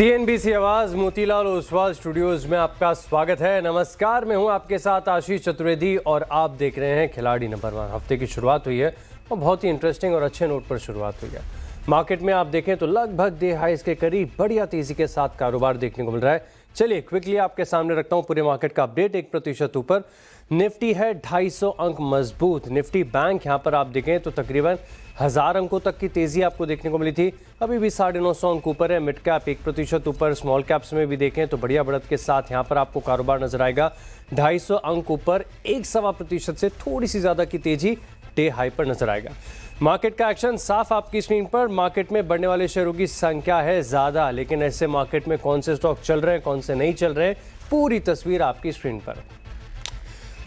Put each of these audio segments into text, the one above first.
CNBC आवाज Motilal Oswal studios में आपका स्वागत है। नमस्कार, मैं हूं आपके साथ आशीष चतुर्वेदी और आप देख रहे हैं खिलाड़ी नंबर 1। हफ्ते की शुरुआत हुई है और बहुत ही इंटरेस्टिंग और अच्छे नोट पर शुरुआत हुई है। मार्केट में आप देखें तो लगभग डे हाइस के करीब बढ़िया तेजी के साथ कारोबार देखने को मिल रहा है। चलिए क्विकली आपके सामने रखता हूं पूरे मार्केट का अपडेट। 1% ऊपर निफ्टी है, 250 अंक मजबूत। निफ्टी बैंक यहां पर आप देखें तो तकरीबन 1000 अंकों तक की तेजी आपको देखने को मिली थी। अभी भी 950 अंक ऊपर है। मिड कैप 1% ऊपर, स्मॉल कैप्स में भी देखें तो बढ़िया बढ़त के साथ यहां पर आपको कारोबार नजर आएगा। 250 अंक ऊपर, 1.25% से थोड़ी सी ज्यादा की तेजी डे हाई पर नजर आएगा। मार्केट का एक्शन साफ आपकी स्क्रीन पर। मार्केट में बढ़ने वाले शेयरों की संख्या है ज्यादा, लेकिन ऐसे मार्केट में कौन से स्टॉक चल रहे हैं, कौन से नहीं चल रहे, पूरी तस्वीर आपकी स्क्रीन पर।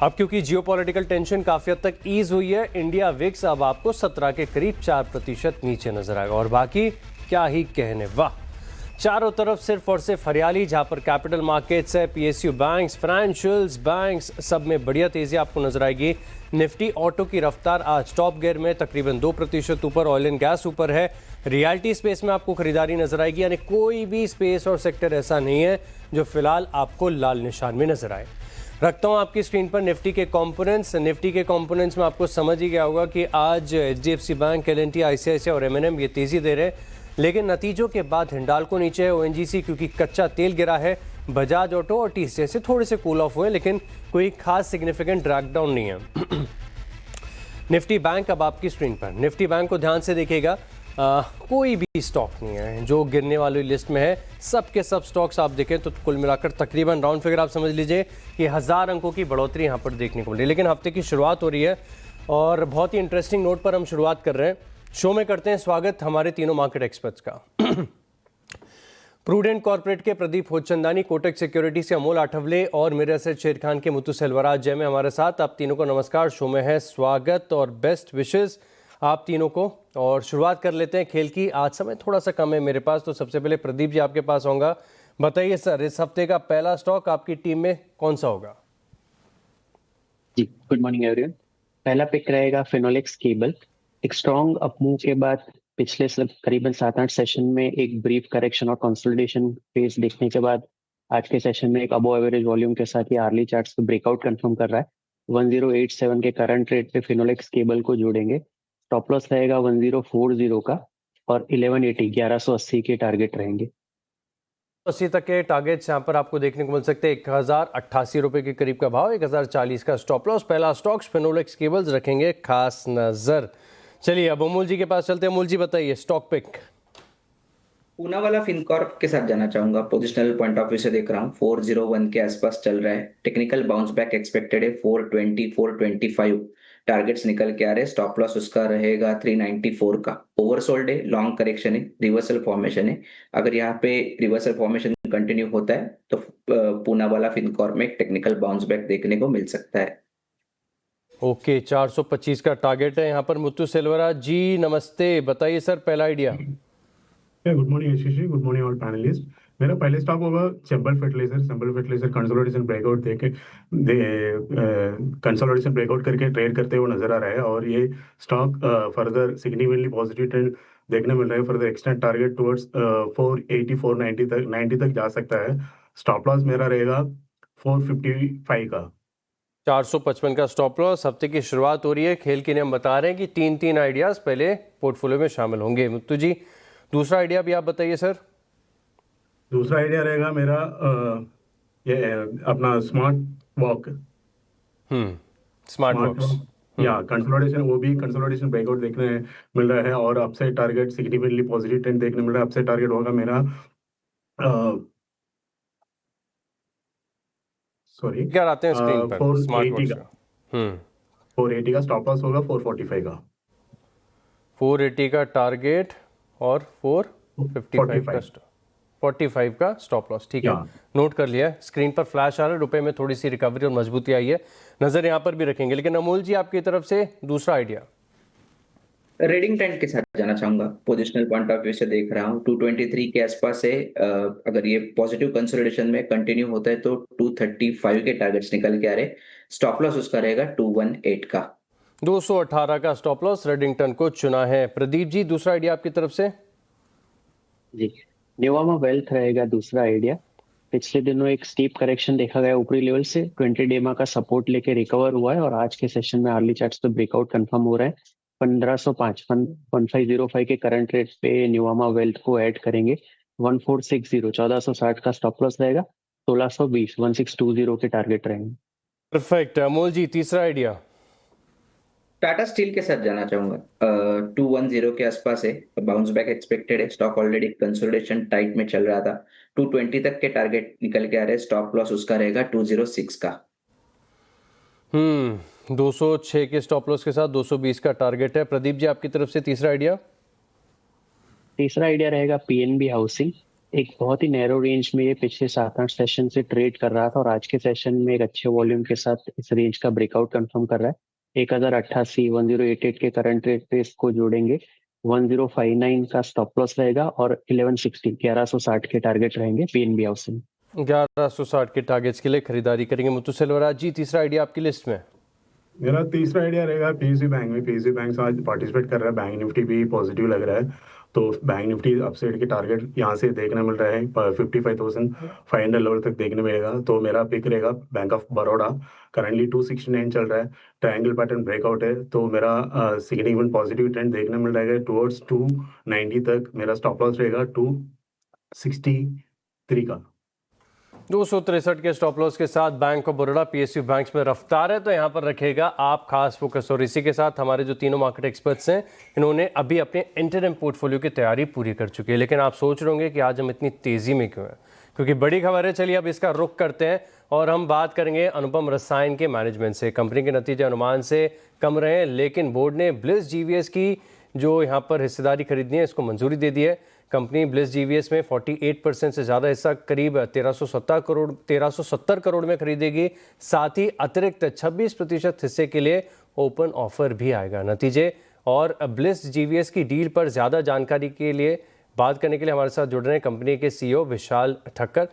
अब क्योंकि जियोपॉलिटिकल टेंशन काफी हद तक ईज हुई है, इंडिया विक्स अब आपको 17 के करीब 4% नीचे नजर आएगा। और बाकी क्या ही कहने, वाह, चारों तरफ सिर्फ और सिर्फ हरियाली। जहां पर कैपिटल मार्केट्स है, PSU बैंक्स, फाइनेंशियल्स बैंक्स, सब में बढ़िया तेजी आपको नजर आएगी। निफ्टी ऑटो की रफ्तार आज टॉप गियर में तकरीबन 2% ऊपर। ऑयल एंड गैस ऊपर है। रियल्टी स्पेस में आपको खरीदारी नजर आएगी, यानी कोई भी स्पेस और सेक्टर ऐसा नहीं है जो फिलहाल आपको लाल निशान में नजर आए। रखता हूं आपकी स्क्रीन पर निफ्टी के कंपोनेंट्स। निफ्टी के कंपोनेंट्स में आपको समझ ही गया होगा कि आज HDFC बैंक, L&T, ICICI और M&M ये तेजी दे रहे हैं, लेकिन नतीजों के बाद हिंडाल्को नीचे है, ONGC क्योंकि कच्चा तेल गिरा है, बजाज ऑटो और TCS से थोड़े से कूल ऑफ हुए, लेकिन कोई खास सिग्निफिकेंट ड्रैग डाउन नहीं है। निफ्टी बैंक अब आपकी स्क्रीन पर। निफ्टी बैंक को ध्यान से देखिएगा, कोई भी स्टॉक नहीं है जो गिरने वाली लिस्ट में है। सब के सब स्टॉक्स आप देखें तो कुल मिलाकर तकरीबन राउंड फिगर आप समझ लीजिए कि 1000 अंकों की बढ़ोतरी यहाँ पर देखने को मिली। लेकिन हफ्ते की शुरुआत हो रही है और बहुत ही इंटरेस्टिंग नोट पर हम शुरुआत कर रहे हैं। शो में करते हैं स्वागत हमारे तीनों मार्केट एक्सपर्ट्स का। प्रूडेंट कॉर्पोरेट के प्रदीप होचंदानी, कोटक सिक्योरिटी से अमोल आठवले और मेरे एसेट शेर खान के मुत्तु सेल्वराज जय में हमारे साथ। आप तीनों को नमस्कार, शो में है स्वागत और बेस्ट विशेस आप तीनों को। और शुरुआत कर लेते हैं खेल की। आज समय थोड़ा सा कम है मेरे पास, तो सबसे पहले प्रदीप जी आपके पास आऊंगा। बताइए सर, इस हफ्ते का पहला स्टॉक आपकी टीम में कौन सा होगा? जी, गुड मॉर्निंग एवरीवन। पहला पिक रहेगा फिनोलेक्स केबल। एक स्ट्रॉन्ग अपमूव के बाद पिछले करीबन 7-8 सेशन में एक ब्रीफ करेक्शन और कंसोलिडेशन फेज देखने के बाद आज के सेशन में एक अबव एवरेज वॉल्यूम के साथ ये आर्ली चार्ट्स पे ब्रेकआउट कंफर्म कर रहा है। 1087 के करंट रेट पे फिनोलेक्स केबल को जोड़ेंगे। स्टॉप लॉस रहेगा 1040 का और 1180 के टारगेट रहेंगे। 80 तक के टारगेट्स यहाँ पर आपको देखने को मिल सकते हैं। 1088 रुपए के करीब का भाव, 1040 का स्टॉप लॉस। पहला स्टॉक्स फिनोलेक्स केबल्स रखेंगे खास नजर। चलिए अब अमूल जी के पास चलते हैं। अमूल जी बताइए स्टॉक पिक। पूनावाला फिनकॉर्प के साथ जाना चाहूंगा। पोजिशनल पॉइंट ऑफ व्यू से देख रहा हूँ 401 के आसपास चल रहा है। टेक्निकल बाउंस बैक एक्सपेक्टेड है 420 425 टारगेट्स निकल के आ रहे हैं। स्टॉप लॉस उसका रहेगा 394 का। ओवरसोल्ड है, लॉन्ग करेक्शन है, रिवर्सल फॉर्मेशन है। अगर यहाँ पे रिवर्सल फॉर्मेशन कंटिन्यू होता है तो पूनावाला फिनकॉर्प में एक टेक्निकल बाउंस बैक देखने को मिल सकता है। ओके, 425 का टारगेट है यहाँ पर। मुत्तु सेल्वराज जी नमस्ते, बताइए सर पहला idea. Good morning Ashish ji, good morning all panelist. मेरा पहले स्टॉक होगा Chambal fertiliser consolidation breakout consolidation breakout करके ट्रेड करते हुए नजर आ रहा है और ये stock further significantly positive trend देखने मिल रहा है। फर्दर एक्सटेंड टारगेट टुवर्ड्स 480 490 तक जा सकता है। स्टॉप लॉस मेरा रहेगा 455 का। 455 का स्टॉप लॉस। हफ्ते की शुरुआत हो रही है, खेल के नियम बता रहे हैं कि 3 आइडियाज पहले पोर्टफोलियो में शामिल होंगे। मुत्तु जी दूसरा आइडिया भी आप बताइए सर। दूसरा आइडिया रहेगा मेरा ये अपना स्मार्ट वॉक। स्मार्ट वॉक्स या कंसोलिडेशन, वो भी कंसोलिडेशन ब्रेकआउट देखने मिल रहा है और upside target significantly positive trend देखने मिल रहा है। अपसाइड टारगेट होगा मेरा सॉरी क्या आते हैं स्क्रीन पर? 480 का। 480 का स्टॉप लॉस होगा 445 का। 480 का टारगेट और 45 का स्टॉप लॉस। ठीक है, नोट कर लिया। स्क्रीन पर फ्लैश आ रहा है, रुपए में थोड़ी सी रिकवरी और मजबूती आई है, नजर यहाँ पर भी रखेंगे। लेकिन अमोल जी आपकी तरफ से दूसरा आइडिया। रेडिंग ट्रेंड के साथ जाना चाहूंगा। पोजिशनल पॉइंट ऑफ व्यू से देख रहा हूँ 223 के आसपास है। अगर ये पॉजिटिव कंसोलिडेशन में कंटिन्यू होता है तो 235 के टारगेट्स निकल के आ रहे। स्टॉप लॉस उसका रहेगा 218 का। 218 का स्टॉप लॉस रेडिंगटन को चुना है। प्रदीप जी दूसरा आइडिया आपकी तरफ से। जी, न्यूवामा वेल्थ रहेगा दूसरा आइडिया। पिछले दिनों एक स्टीप करेक्शन देखा गया ऊपरी लेवल से, 20 डेमा का सपोर्ट लेके रिकवर हुआ है और आज के सेशन में अर्ली चार्ट्स पे ब्रेकआउट कंफर्म हो रहा है। 1505 1505 के करंट रेट पे न्यूवामा वेल्थ को ऐड करेंगे। 1460 1460 का स्टॉप लॉस रहेगा। 1620 1620 के टारगेट रहेंगे। परफेक्ट। अमोल जी, तीसरा आइडिया। टाटा स्टील के साथ जाना चाहूंगा। 210 के आसपास है, बाउंस बैक एक्सपेक्टेड है। स्टॉक ऑलरेडी कंसोलिडेशन टाइट में चल रहा था। 220 तक के टारगेट निकल के आ रहे हैं। स्टॉप लॉस उसका रहेगा 206 का। 206 के स्टॉप लॉस के साथ 220 का टारगेट है। प्रदीप जी, आपकी तरफ से तीसरा आइडिया। तीसरा आइडिया रहेगा पीएनबी हाउसिंग। एक बहुत ही नैरो रेंज में ये पिछले 7-8 सेशन से ट्रेड कर रहा था और आज के सेशन में एक अच्छे वॉल्यूम के साथ इस रेंज का ब्रेकआउट कंफर्म कर रहा है। 1088 1088 के करंट रेट पे इसको जोड़ेंगे। 1059 का स्टॉप लॉस रहेगा और 1160 के टारगेट रहेंगे पीएनबी हाउसिंग। 1160 के टारगेट्स के लिए खरीदारी करेंगे। मुत्तु सेल्वराज जी, तीसरा आइडिया आपकी लिस्ट में। मेरा तीसरा आइडिया रहेगा पीएसयू बैंक में। पीएसयू बैंक आज पार्टिसिपेट कर रहा है, बैंक निफ्टी भी पॉजिटिव लग रहा है, तो बैंक निफ्टी अपसाइड के टारगेट यहाँ से देखने मिल रहा है 55,500 लेवल तक देखने मिलेगा। तो मेरा पिक रहेगा बैंक ऑफ बड़ौदा। करंटली 269 चल रहा है, ट्रायंगल पैटर्न ब्रेकआउट है, तो मेरा सिग्निफिकेंट पॉजिटिव ट्रेंड देखने मिल रहा है टुवर्ड्स 290 तक। मेरा स्टॉप लॉस रहेगा 263 का। 263 के स्टॉप लॉस के साथ bank of Baroda PSU bank में रफ्तार है, तो यहाँ पर रखेगा आप खास फोकस। और इसी के साथ हमारे जो तीनों मार्केट एक्सपर्ट्स हैं, इन्होंने अभी अपने इंटरम पोर्टफोलियो की तैयारी पूरी कर चुकी है। लेकिन आप सोच रहे होंगे कि आज हम इतनी तेज़ी में क्यों हैं, क्योंकि बड़ी खबर है। चलिए अब इसका रुख करते हैं और हम बात करेंगे अनुपम रसायन के मैनेजमेंट से। कंपनी के नतीजे अनुमान से कम रहे, लेकिन बोर्ड ने ब्लिस जीवीएस की जो यहाँ पर हिस्सेदारी खरीदनी है, इसको मंजूरी दे दी है। कंपनी ब्लिस जीवीएस में 48% से ज़्यादा हिस्सा करीब 1370 करोड़ में खरीदेगी। साथ ही अतिरिक्त 26% हिस्से के लिए ओपन ऑफर भी आएगा। नतीजे और ब्लिस जीवीएस की डील पर ज़्यादा जानकारी के लिए बात करने के लिए हमारे साथ जुड़ रहे हैं कंपनी के सीईओ विशाल ठक्कर।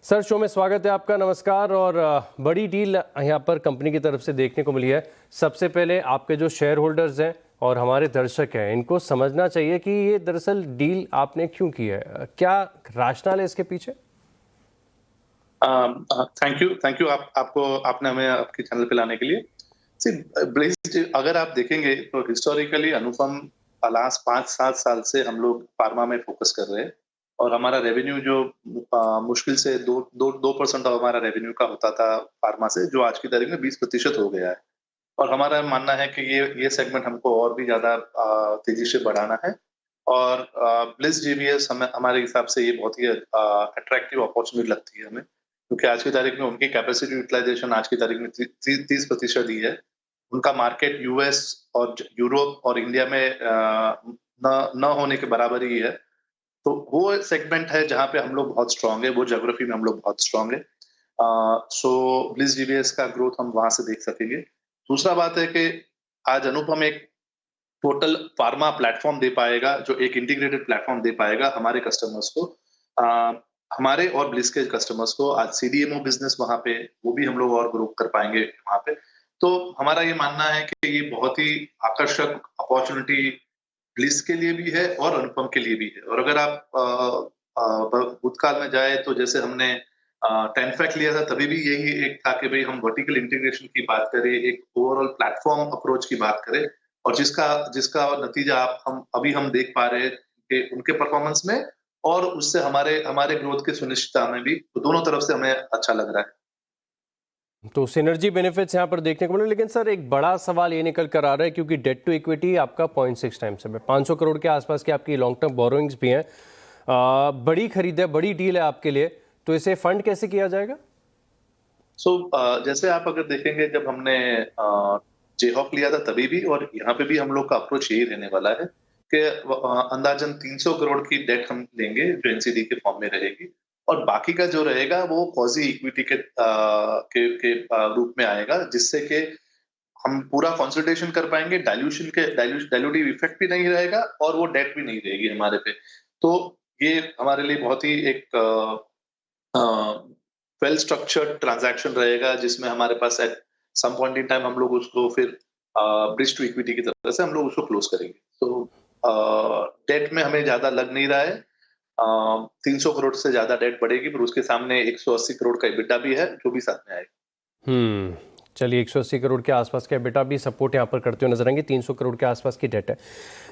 सर, शो में स्वागत है आपका। नमस्कार। और बड़ी डील यहाँ पर कंपनी की तरफ से देखने को मिली है। सबसे पहले आपके जो शेयर होल्डर्स हैं और हमारे दर्शक हैं, इनको समझना चाहिए कि ये दरअसल डील आपने क्यों की है, क्या राशनल है इसके पीछे? थैंक यू आपको आपने हमें आपके चैनल पे लाने के लिए। अगर आप देखेंगे तो हिस्टोरिकली अनुपम लास्ट 5-7 साल से हम लोग फार्मा में फोकस कर रहे हैं और हमारा रेवेन्यू जो मुश्किल से 2% ऑफ हमारा रेवेन्यू का होता था फार्मा से, जो आज की तारीख में 20% हो गया है। और हमारा मानना है कि ये सेगमेंट हमको और भी ज्यादा तेजी से बढ़ाना है। और ब्लिस जीवीएस हमारे हिसाब से ये बहुत ही अट्रैक्टिव अपॉर्चुनिटी लगती है हमें, क्योंकि आज की तारीख में उनकी कैपेसिटी यूटिलाइजेशन आज की तारीख में 30% ही है। उनका मार्केट यूएस और यूरोप और इंडिया में न होने के बराबर ही है। तो वो सेगमेंट है जहाँ पे हम लोग बहुत स्ट्रांग है, वो ज्योग्राफी में हम लोग बहुत स्ट्रांग है। सो ब्लिस जीवीएस का ग्रोथ हम वहां से देख सकेंगे। दूसरा बात है कि आज अनुपम एक टोटल फार्मा प्लेटफॉर्म दे पाएगा, जो एक इंटीग्रेटेड प्लेटफॉर्म दे पाएगा हमारे कस्टमर्स को, हमारे और ब्लिस के कस्टमर्स को। आज सीडीएमओ बिजनेस वहां पे वो भी हम लोग और ग्रो कर पाएंगे वहां पे। तो हमारा ये मानना है कि ये बहुत ही आकर्षक अपॉर्चुनिटी ब्लिस के लिए भी है और अनुपम के लिए भी है। और अगर आप भूतकाल में जाए तो जैसे हमने 10 फैक्ट लिया था, तभी भी यही एक था कि भाई हम वर्टिकल इंटीग्रेशन की बात करें, एक ओवरऑल प्लेटफॉर्म अप्रोच की बात करें, और जिसका नतीजा हम देख पा रहे हैं कि उनके परफॉर्मेंस में और उससे हमारे ग्रोथ की सुनिश्चितता में भी, तो दोनों तरफ से हमें अच्छा लग रहा है। तो सिनर्जी बेनिफिट्स यहाँ पर देखने को मिले। लेकिन सर, एक बड़ा सवाल ये निकल कर आ रहा है, क्योंकि डेट टू इक्विटी आपका 0.6 टाइम्स है, 500 करोड़ के आसपास की आपकी लॉन्ग टर्म बोरोइंग्स भी हैं। बड़ी खरीद है, बड़ी डील है आपके लिए, तो इसे फंड कैसे किया जाएगा? जैसे आप अगर देखेंगे, जब हमने जेहॉक लिया था तभी भी और यहाँ पे भी हम लोग का अप्रोच यही रहने वाला है कि अंदाजन 300 करोड़ की डेट हम लेंगे जो एनसीडी के फॉर्म में रहेगी, और बाकी का जो रहेगा वो क्वाजी इक्विटी के रूप में आएगा, जिससे कि हम पूरा कंसोलिडेशन कर पाएंगे। डाइल्यूटिव इफेक्ट भी नहीं रहेगा और वो डेट भी नहीं रहेगी हमारे पे। तो ये हमारे लिए बहुत ही एक वेल स्ट्रक्चर्ड ट्रांजैक्शन रहेगा, जिसमें हमारे पास at some point in time हम लोग उसको फिर ब्रिज टू इक्विटी की तरह से हम लोग उसको क्लोज करेंगे। तो डेट में हमें ज्यादा लग नहीं रहा है, 300 करोड़ से ज्यादा डेट बढ़ेगी, पर उसके सामने 180 करोड़ का EBITDA भी है जो भी साथ में आएगा। चलिए 180 करोड़ के आसपास का बेटा भी सपोर्ट यहाँ पर करते हुए नजर आएंगे, 300 करोड़ के आसपास की डेट है।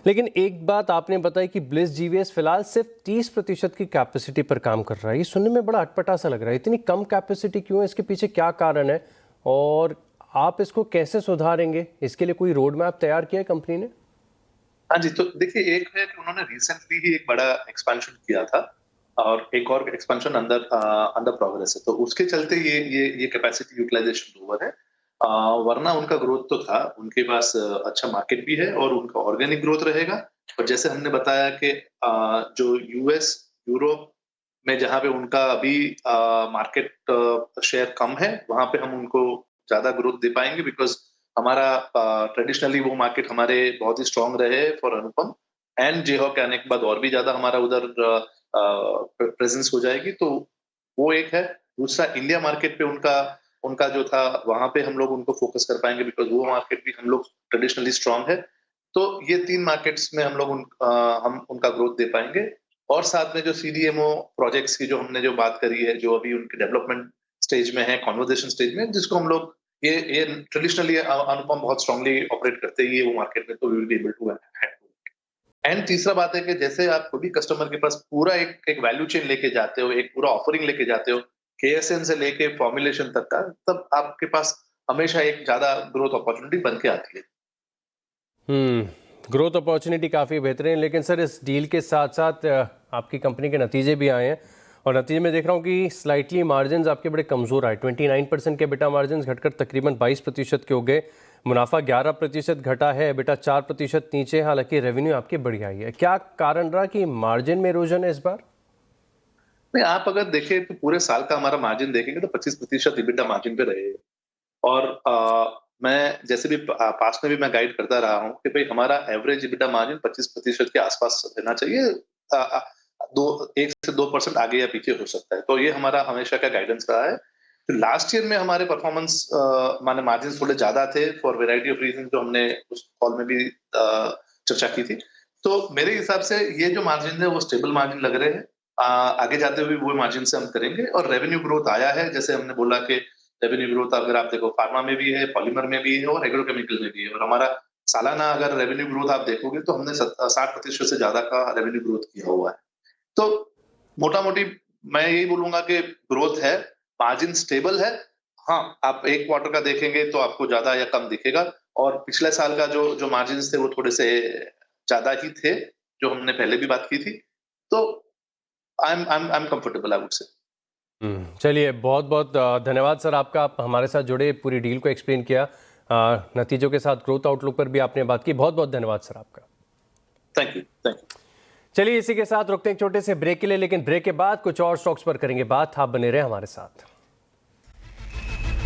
लेकिन एक बात आपने बताई कि ब्लिस जीवीएस फिलहाल सिर्फ 30% की कैपेसिटी पर काम कर रहा है। ये सुनने में बड़ा अटपटा सा लग रहा है। इतनी कम कैपेसिटी क्यों है? इसके पीछे क्या कारण है और आप इसको कैसे सुधारेंगे? इसके लिए कोई रोड मैप तैयार किया है कंपनी ने? हाँ जी, तो देखिए, एक है कि उन्होंने रिसेंटली ही एक बड़ा एक्सपेंशन किया था और एक और एक्सपेंशन अंडर प्रोग्रेस है, तो उसके चलते ये कैपेसिटी यूटिलाइजेशन लोअर है। वरना उनका ग्रोथ तो था, उनके पास अच्छा मार्केट भी है और उनका ऑर्गेनिक ग्रोथ रहेगा। और जैसे हमने बताया कि जो यूएस, यूरोप में जहाँ पे उनका अभी मार्केट शेयर कम है, वहां पे हम उनको ज्यादा ग्रोथ दे पाएंगे, बिकॉज हमारा ट्रेडिशनली वो मार्केट हमारे बहुत ही स्ट्रांग रहे फॉर अनुपम, एंड जेहॉक आने के बाद और भी ज्यादा हमारा उधर प्रेजेंस हो जाएगी। तो वो एक है। दूसरा, इंडिया मार्केट पे उनका उनका जो था, वहां पे हम लोग उनको फोकस कर पाएंगे, बिकॉज वो मार्केट भी हम लोग ट्रेडिशनली स्ट्रांग है। तो ये 3 मार्केट्स में हम लोग हम उनका ग्रोथ दे पाएंगे। और साथ में जो CDMO प्रोजेक्ट्स की जो हमने जो बात करी है, जो अभी उनके डेवलपमेंट स्टेज में है, कॉन्वर्जेशन स्टेज में, जिसको हम लोग ये ट्रेडिशनली अनुपम बहुत स्ट्रांगली ऑपरेट करते ही है वो मार्केट में, तो we will be able to. And तीसरा बात है कि जैसे आप कोई भी कस्टमर के पास पूरा एक वैल्यू चेन लेके जाते हो, एक पूरा ऑफरिंग लेके जाते हो, KSN से लेके फॉर्मुलेशन तक का, तब आपके पास हमेशा एक ज्यादा ग्रोथ अपॉर्चुनिटी बन के आती है। ग्रोथ अपॉर्चुनिटी काफ़ी बेहतरीन, लेकिन सर इस डील के साथ साथ आपकी कंपनी के नतीजे भी आए हैं और नतीजे में देख रहा हूँ कि स्लाइटली मार्जिन आपके बड़े कमज़ोर आए। 29% के बेटा मार्जिन घटकर तकरीबन 22% के हो गए। मुनाफा 11% घटा है, बेटा 4% नीचे। हालांकि रेवेन्यू आपकी बढ़िया आई है। क्या कारण रहा कि मार्जिन में इरोजन है इस बार? नहीं, आप अगर देखें तो पूरे साल का हमारा मार्जिन देखेंगे तो 25% EBITDA मार्जिन पे रहे। और मैं जैसे भी पास्ट में भी मैं गाइड करता रहा हूँ कि भाई हमारा एवरेज EBITDA मार्जिन 25% के आसपास रहना चाहिए। 1 से 2% आगे या पीछे हो सकता है, तो ये हमारा हमेशा का गाइडेंस रहा है। तो लास्ट ईयर में हमारे परफॉर्मेंस माने मार्जिन थोड़े ज्यादा थे फॉर वेराइटी ऑफ रीजन, जो हमने उस कॉल में भी चर्चा की थी। तो मेरे हिसाब से ये जो मार्जिन है वो स्टेबल मार्जिन लग रहे हैं। आगे जाते हुए वो मार्जिन से हम करेंगे। और रेवेन्यू ग्रोथ आया है, जैसे हमने बोला कि रेवेन्यू ग्रोथ अगर आप देखो, फार्मा में भी है, पॉलीमर में भी है और एग्रोकेमिकल में भी है। और हमारा सालाना अगर रेवेन्यू ग्रोथ आप देखोगे तो हमने 60% से ज्यादा का रेवेन्यू ग्रोथ किया हुआ है। तो मोटा मोटी मैं यही बोलूंगा कि ग्रोथ है, मार्जिन स्टेबल है। हाँ, आप एक क्वार्टर का देखेंगे तो आपको ज्यादा या कम दिखेगा, और पिछले साल का जो मार्जिन थे वो थोड़े से ज्यादा ही थे, जो हमने पहले भी बात की थी। तो I am comfortable, I would say. चलिए, बहुत बहुत धन्यवाद सर आपका। आप हमारे साथ जुड़े, पूरी डील को एक्सप्लेन किया, नतीजों के साथ ग्रोथ आउटलुक पर भी आपने बात की। बहुत बहुत धन्यवाद सर आपका। Thank you. चलिए, इसी के साथ रुकते हैं छोटे से ब्रेक के लिए, लेकिन ब्रेक के बाद कुछ और स्टॉक्स पर करेंगे बात। आप बने रहे हमारे साथ।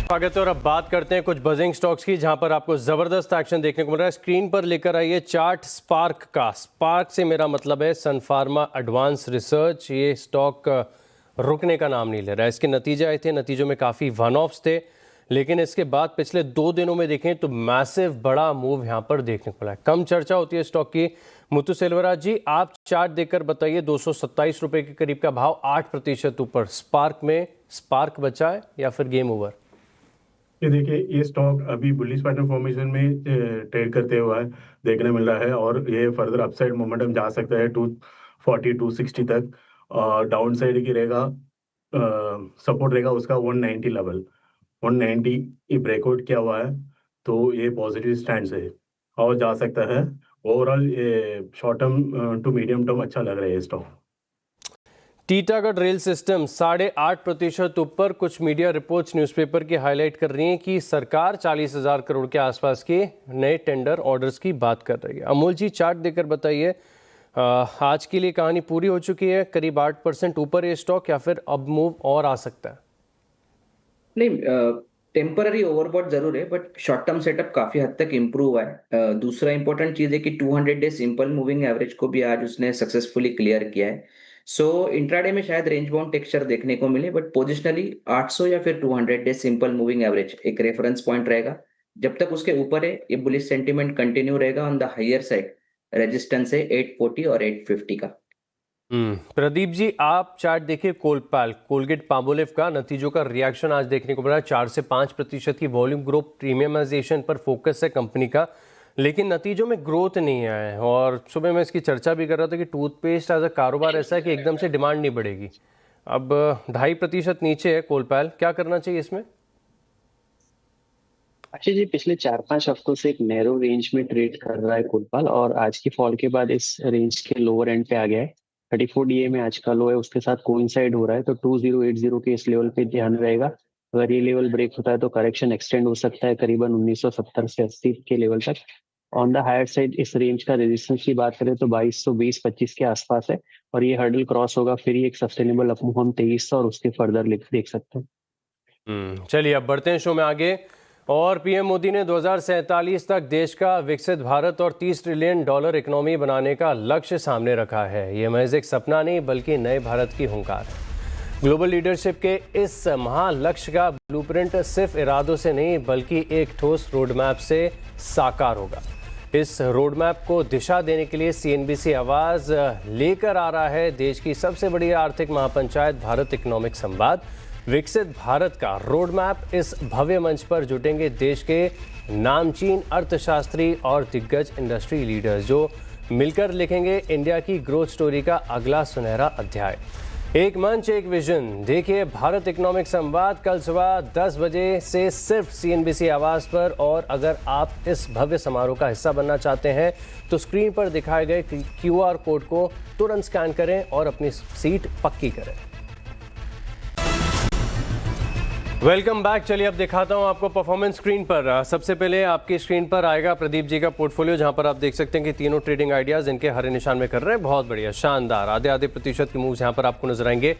स्वागत है। और अब बात करते हैं कुछ बजिंग स्टॉक्स की, जहां पर आपको जबरदस्त एक्शन देखने को मिल रहा है। स्क्रीन पर लेकर आइए चार्ट स्पार्क का। स्पार्क से मेरा मतलब है सन फार्मा एडवांस रिसर्च। ये स्टॉक रुकने का नाम नहीं ले रहा है। इसके नतीजे आए थे, नतीजों में काफ़ी वन ऑफ्स थे, लेकिन इसके बाद पिछले 2 दिनों में देखें तो मैसिव बड़ा मूव यहाँ पर देखने को मिला है। कम चर्चा होती है स्टॉक की। मुथु सेल्वराज जी, आप चार्ट देखकर बताइए। 227 रुपए के करीब का भाव, 8% ऊपर। स्पार्क में स्पार्क बचा है या फिर गेम ओवर? ये देखिए, ये स्टॉक अभी बुलिश पैटर्न फॉर्मेशन में ट्रेड करते हुए देखने मिल रहा है और ये फर्दर अपसाइड मोमेंटम जा सकता है 240 260 तक। डाउन साइड की रहेगा, सपोर्ट रहेगा उसका 190 लेवल। 190 ये ब्रेकआउट किया हुआ है तो ये पॉजिटिव स्टैंड है और जा सकता है। ओवरऑल ये short term to medium term अच्छा लग रहा है ये स्टॉक। टीटागढ़ रेल सिस्टम 8.5% ऊपर। कुछ मीडिया रिपोर्ट्स न्यूज़पेपर की हाईलाइट कर रही हैं कि सरकार 40,000 करोड़ के आसपास के नए टेंडर ऑर्डर्स की बात कर रही है। अमोल जी, चार्ट देकर बताइए, आज के लिए कहानी पूरी हो चुकी है? करीब 8% ऊपर ये स्टॉक, या फिर अब मूव और आ सकता है? नहीं, टेम्पररी ओवरबॉट जरूर है, बट शॉर्ट टर्म सेटअप काफी हद तक इम्प्रूव हुआ है। दूसरा इंपॉर्टेंट चीज है कि 200 डे सिंपल मूविंग एवरेज को भी आज उसने सक्सेसफुली क्लियर किया है। सो इंट्राडे में शायद रेंज बाउंड टेक्सचर देखने को मिले, बट पोजिशनली 800 या फिर 200 डे सिंपल मूविंग एवरेज एक रेफरेंस पॉइंट रहेगा। जब तक उसके ऊपर है, ये बुलिश सेंटीमेंट कंटिन्यू रहेगा। On the higher side resistance है 840 और 850 का। प्रदीप जी, आप चार्ट देखिए कोलगेट पामोलिव का नतीजों का रिएक्शन आज देखने को मिला। 4 से 5% की वॉल्यूम ग्रोथ, प्रीमियमाइजेशन पर फोकस है कंपनी का, लेकिन नतीजों में ग्रोथ नहीं है। और सुबह मैं इसकी चर्चा भी कर रहा था कि टूथपेस्ट एज अ कारोबार ऐसा है कि एकदम से डिमांड नहीं बढ़ेगी। अब 2.5% नीचे है कोलपाल, क्या करना चाहिए इसमें? अक्षय जी, पिछले 4-5 हफ्तों से एक नैरो रेंज में ट्रेड कर रहा है कोलपाल, और आज की फॉल के बाद इस रेंज के लोअर एंड पे आ गया है। 34 DA में आज का लो है, उसके साथ कोइंसाइड हो रहा है, तो 2080 के इस लेवल पे ध्यान रहेगा। अगर ये लेवल ब्रेक होता है तो करेक्शन एक्सटेंड हो सकता है करीबन 1970 से 80 के लेवल तक। ऑन द हायर साइड इस रेंज का रेजिस्टेंस की बात करें तो 2220-25 के आसपास है, और ये हर्डल क्रॉस होगा फिर ही एक सस्टेनेबल अपमूव हम 2300 और उसके फर्दर देख सकते हैं। चलिए अब बढ़ते हैं शो में आगे। और पीएम मोदी ने 2047 तक देश का विकसित भारत और $30 ट्रिलियन इकोनॉमी बनाने का लक्ष्य सामने रखा है। ये महज एक सपना नहीं बल्कि नए भारत की हुंकार है। ग्लोबल लीडरशिप के इस महालक्ष्य का ब्लूप्रिंट सिर्फ इरादों से नहीं बल्कि एक ठोस रोडमैप से साकार होगा। इस रोडमैप को दिशा देने के लिए CNBC आवाज लेकर आ रहा है देश की सबसे बड़ी आर्थिक महापंचायत भारत इकोनॉमिक संवाद, विकसित भारत का रोडमैप। इस भव्य मंच पर जुटेंगे देश के नामचीन अर्थशास्त्री और दिग्गज इंडस्ट्री लीडर्स, जो मिलकर लिखेंगे इंडिया की ग्रोथ स्टोरी का अगला सुनहरा अध्याय। एक मंच, एक विजन। देखिए भारत इकोनॉमिक संवाद कल सुबह 10 बजे से सिर्फ CNBC आवाज पर। और अगर आप इस भव्य समारोह का हिस्सा बनना चाहते हैं तो स्क्रीन पर दिखाए गए QR कोड को तुरंत स्कैन करें और अपनी सीट पक्की करें। Welcome back. चलिए अब दिखाता हूं आपको परफॉर्मेंस स्क्रीन पर। सबसे पहले आपकी स्क्रीन पर आएगा प्रदीप जी का पोर्टफोलियो, जहां पर आप देख सकते हैं कि तीनों ट्रेडिंग आइडियाज इनके हरे निशान में कर रहे हैं। बहुत बढ़िया, शानदार, आधे प्रतिशत के मूव्स यहां पर आपको नजर आएंगे।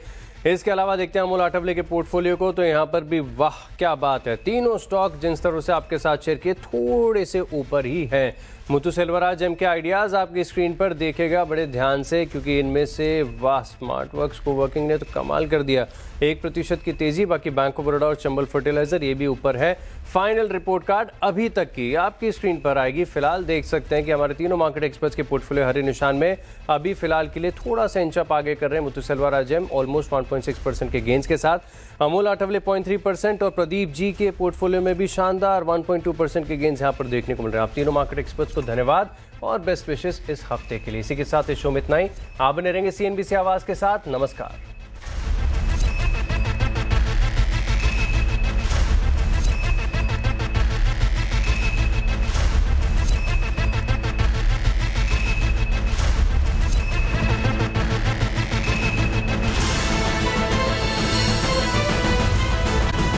इसके अलावा देखते हैं अमोल आठवले के पोर्टफोलियो को, तो यहाँ पर भी वाह क्या बात है, तीनों स्टॉक जिन स्तरों से आपके साथ शेयर किए थोड़े से ऊपर ही है। मुथु सेल्वराज के आइडियाज आपकी स्क्रीन पर देखेगा बड़े ध्यान से, क्योंकि इनमें से वाह स्मार्ट वर्क्स को वर्किंग ने तो कमाल कर दिया, 1% की तेजी। बाकी बैंक ऑफ बड़ौदा और चंबल फर्टिलाइजर ये भी ऊपर है। फाइनल रिपोर्ट कार्ड अभी तक की आपकी स्क्रीन पर आएगी। फिलहाल देख सकते हैं कि हमारे तीनों मार्केट एक्सपर्ट्स के पोर्टफोलियो हरे निशान में अभी फिलहाल के लिए थोड़ा सा इंच अप आगे कर रहे हैं। मुथु सेल्वराज ऑलमोस्ट 1.6% के गेंस के साथ, अमोल आठवले 0.3% और प्रदीप जी के पोर्टफोलियो में भी शानदार 1.2% के गेंस यहाँ पर देखने को मिल रहे हैं। आप तीनों मार्केट एक्सपर्ट्स को धन्यवाद और बेस्ट विशेष इस हफ्ते के लिए। इसी के साथ इस शो में इतना ही। आप बने रहेंगे CNBC आवाज के साथ। नमस्कार।